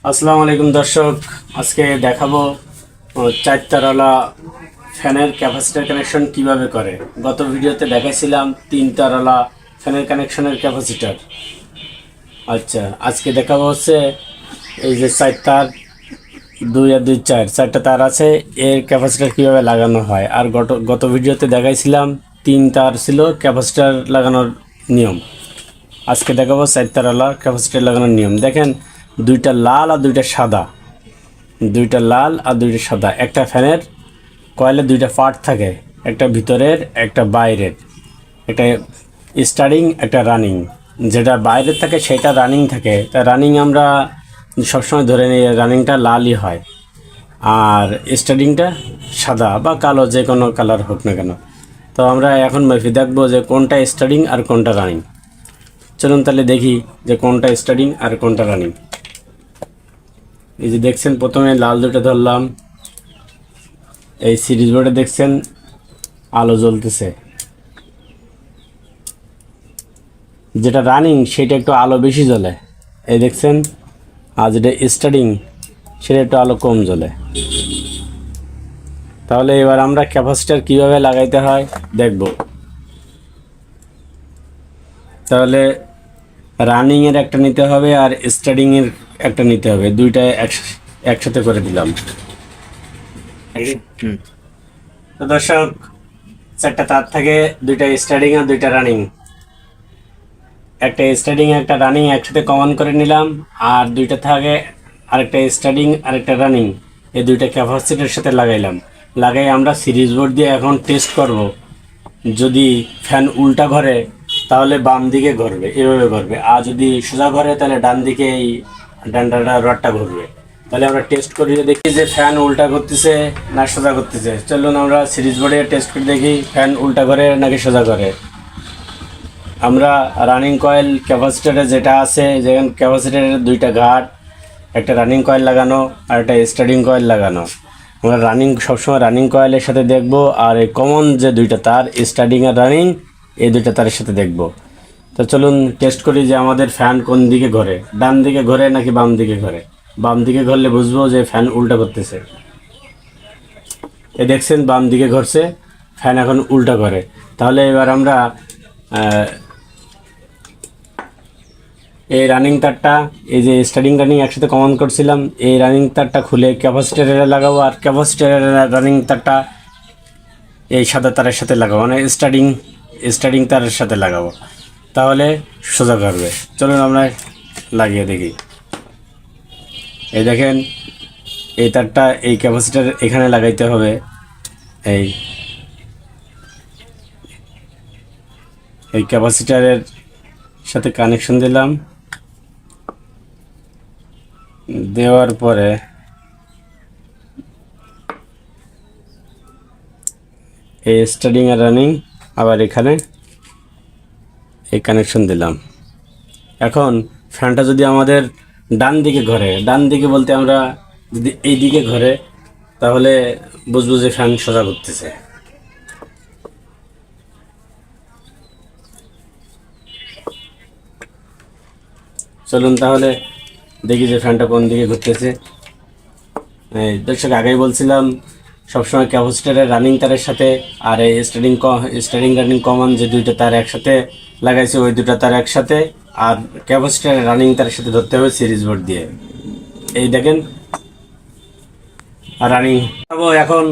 আসসালামু আলাইকুম দর্শক, আজকে দেখাবো চারতারওয়ালা ফ্যানের ক্যাপাসিটর কানেকশন কিভাবে করে। গত ভিডিওতে দেখাইছিলাম তিন তারওয়ালা ফ্যানের কানেকশনের ক্যাপাসিটর। আচ্ছা, আজকে দেখাবো হচ্ছে এই যে চার তার, দুই আর দুই চারটা তার আছে, এর ক্যাপাসিটর কিভাবে লাগানো হয়। আর গত ভিডিওতে দেখাইছিলাম তিন তার ছিল ক্যাপাসিটর লাগানোর নিয়ম। আজকে দেখাবো চার তারওয়ালা ক্যাপাসিটর লাগানোর নিয়ম। দেখেন, দুইটা লাল আর দুইটা সাদা, একটা ফ্যানের কয়েলে দুইটা পার্ট থাকে, একটা ভিতরের একটা বাইরের, একটা স্টার্টিং একটা রানিং। যেটা বাইরের থাকে সেটা রানিং থাকে, তা রানিং আমরা সবসময় ধরে নিই রানিংটা লালই হয়, আর স্টার্টিংটা সাদা বা কালো, যে কোনো কালার হোক না কেন। তো আমরা এখন মেপে দেখবো যে কোনটা স্টার্টিং আর কোনটা রানিং। চলুন তাহলে দেখি যে কোনটা স্টার্টিং আর কোনটা রানিং। এই যে দেখছেন, প্রথমে লাল দুটো ধরলাম, এই সিরিজ বোর্ডে দেখছেন আলো জ্বলতেছে, যেটা রানিং সেটা একটু আলো বেশি জ্বলে। এই দেখছেন, আর যেটা স্টার্টিং সেটা একটু আলো কম জ্বলে। তাহলে এবার আমরা ক্যাপাসিটর কিভাবে লাগাইতে হয় দেখব। তাহলে রানিংয়ের একটা নিতে হবে আর স্টার্টিংয়ের একটা নিতে হবে, দুইটা একসাথে করে দিলাম। তো দর্শক, চারটা তার থাকে, দুইটা স্টার্টিং আর দুইটা রানিং। একটা স্টার্টিং একটা রানিং একসাথে কমন করে নিলাম, আর দুইটা থাকে আরেকটা স্টার্টিং আরেকটা রানিং, এই দুইটা ক্যাপাসিটরের সাথে লাগাই আমরা সিরিজ বোর্ড দিয়ে এখন টেস্ট করব। যদি ফ্যান উল্টা ঘরে তাহলে বাম দিকে ঘুরবে, এভাবে ঘুরবে, আর যদি সোজা ঘরে তাহলে ডান দিকে এই ডান্ডাটা রডটা ঘুরবে। তাহলে আমরা টেস্ট করে দেখি যে ফ্যান উল্টা করতেছে না সোজা করতেছে। চলুন আমরা সিরিজ বোর্ডে টেস্ট করে দেখি ফ্যান উল্টা ঘরে নাকি সোজা ঘরে। আমরা রানিং কয়েল ক্যাপাসিটরে যেটা আছে, যেখানে ক্যাপাসিটরের দুইটা ঘাট, একটা রানিং কয়েল লাগানো আর একটা স্টার্টিং কয়েল লাগানো। আমরা সবসময় রানিং কয়েলের সাথে দেখব, আর এই কমন যে দুইটা তার স্টার্টিং আর রানিং, এই দুইটা তারের সাথে দেখব। তো চলুন টেস্ট করি যে আমাদের ফ্যান কোন দিকে ঘোরে, ডান দিকে ঘোরে নাকি বাম দিকে ঘোরে। বাম দিকে ঘুরলে বুঝবো যে ফ্যান উল্টা করতেছে। এ দেখছেন বাম দিকে ঘুরছে, ফ্যান এখন উল্টা করে। তাহলে এবার আমরা এই রানিং তারটা, এই যে স্টার্টিং রানিং একসাথে কমন করছিলাম, এই রানিং তারটা খুলে ক্যাপাসিটরে লাগাবো, আর ক্যাপাসিটরের রানিং তারটা এই সাদা তারের সাথে লাগাবো, মানে স্টার্টিং তারের সাথে লাগাবো, তাহলে সোজা করবে। চলুন আমরা লাগিয়ে দেখি। এই দেখেন, এই তারটা এই ক্যাপাসিটর এখানে লাগাইতে হবে। এই ক্যাপাসিটরের সাথে কানেকশন দিলাম, দেওয়ার পরে এই স্টার্টিং আর রানিং আবার এখানে এই কানেকশন দিলাম। এখন ফ্যানটা যদি আমাদের ডান দিকে ঘোরে, ডান দিকে বলতে আমরা যদি এই দিকে ঘোরে, তাহলে বুঝবো যে ফ্যান সোজা করতেছে। চলুন তাহলে দেখি যে ফ্যানটা কোন দিকে ঘুরতেছে। দর্শক, আগেই বলছিলাম সবসময় ক্যাপাসিটরের রানিং তারের সাথে আর এই স্টার্টিং রানিং কমন যে দুইটা তার একসাথে লাগাইছে, ওই দুটো তার একসাথে, আর ক্যাপাসিটরের রানিং তারের সাথে ধরতে হবে সিরিজ বোর্ড দিয়ে। এই দেখেন রানিং। এখন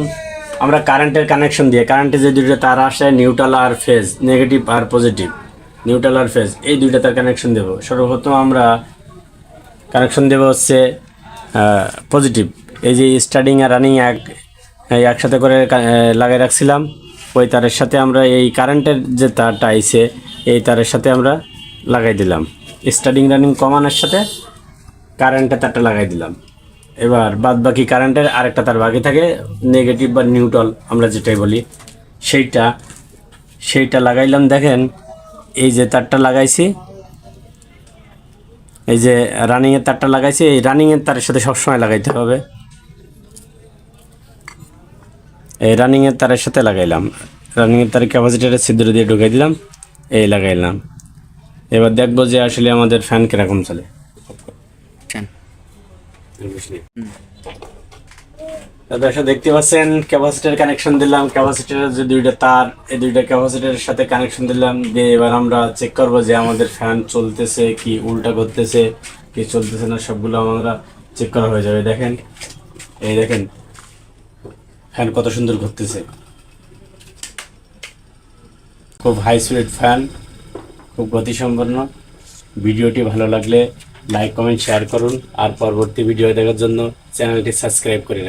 আমরা কারেন্টের কানেকশন দিয়ে, কারেন্টের যে দুইটা তার আসে, নিউট্রাল আর ফেজ, নেগেটিভ আর পজিটিভ, নিউট্রাল আর ফেজ, এই দুইটা তার কানেকশন দেব। সর্বপ্রথম আমরা কানেকশন দেব হচ্ছে পজিটিভ। এই যে স্টার্টিং আর রানিং একসাথে করে লাগিয়ে রাখছিলাম, ওই তারের সাথে আমরা এই কারেন্টের যে তারটা আইছে এই তারের সাথে আমরা লাগাই দিলাম। স্টার্টিং রানিং কমানোর সাথে কারেন্টের তারটা লাগাই দিলাম। এবার বাদ বাকি কারেন্টের আরেকটা তার বাকি থাকে, নেগেটিভ বা নিউট্রাল আমরা যেটাই বলি, সেইটা লাগাইলাম। দেখেন, এই যে তারটা লাগাইছি, এই যে রানিংয়ের তারটা লাগাইছি, এই রানিংয়ের তারের সাথে সবসময় লাগাইতে হবে। এই রানিংয়ের তারের সাথে লাগাইলাম, রানিংয়ের তারের ক্যাপাসিটরের ছিদ্র দিয়ে ঢুকাই দিলাম, এই লাগাইলাম। এবার দেখবো যে আসলে আমাদের ফ্যান কীরকম চলে। দর্শক দেখতে পাচ্ছেন ক্যাপাসিটর কানেকশন দিলাম, ক্যাপাসিটরের যে দুইটা তার, এই দুইটা ক্যাপাসিটরের সাথে কানেকশন দিলাম দিয়ে এবার আমরা চেক করব যে আমাদের ফ্যান চলতেছে কি উল্টা করতেছে কি চলতেছে না, সবগুলো আমরা চেক করা হয়ে যাবে। দেখেন, এই দেখেন ফ্যান কত সুন্দর ঘুরতেছে, খুব হাই স্পিড ফ্যান, খুব গতিসম্পন্ন। ভিডিওটি ভালো লাগলে লাইক কমেন্ট শেয়ার করুন, আর পরবর্তী ভিডিও দেখার জন্য চ্যানেলটি সাবস্ক্রাইব করে রাখুন।